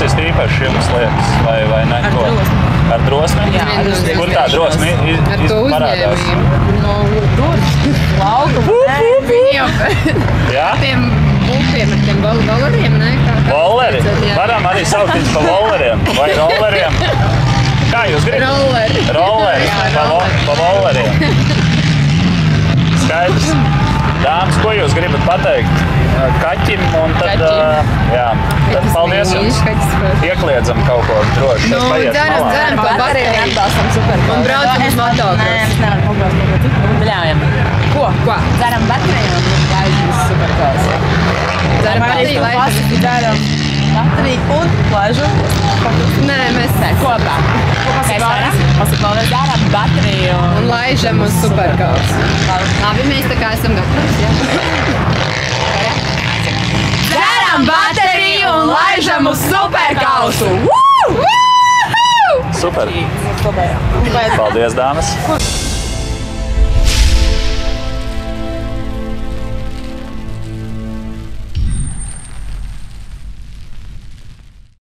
ieviest īpaši jums lietas, vai ne? Ar drosmi. Ar drosmi? Jā, ar drosmi. Kur tā drosmi Ar to parādās? uzņēmību. Tur, laukuma. Jā? Tiem būpiem ar tiem voleriem, ne? Volleri? Varam arī saukt viņus pa volleriem vai rolleriem. Kā jūs gribat? Rolleri. Rolleri, pa volleriem. Skaidrs. Dāmas, ko jūs gribat pateikt kaķim? Un tad, jā, tad paldies jums. Iekliedzam kaut ko droši. Nu, dzeram to bateriju. Atbalstam superkausu. Un braucam uz motokrosu. Nē, mēs nevaram pabraukt. Bļaujam. Ko? Dzeram bateriju un laižam uz superkausu. Dzeram bateriju, laižam. Dzeram bateriju un laižam. Nē, mēs Kopā. Dzeram bateriju un laižam uz superkausu. Labi, mēs tā kā esam gatavi, jā? Dzeram bateriju un laižam uz superkausu! Super. Paldies, dāmas.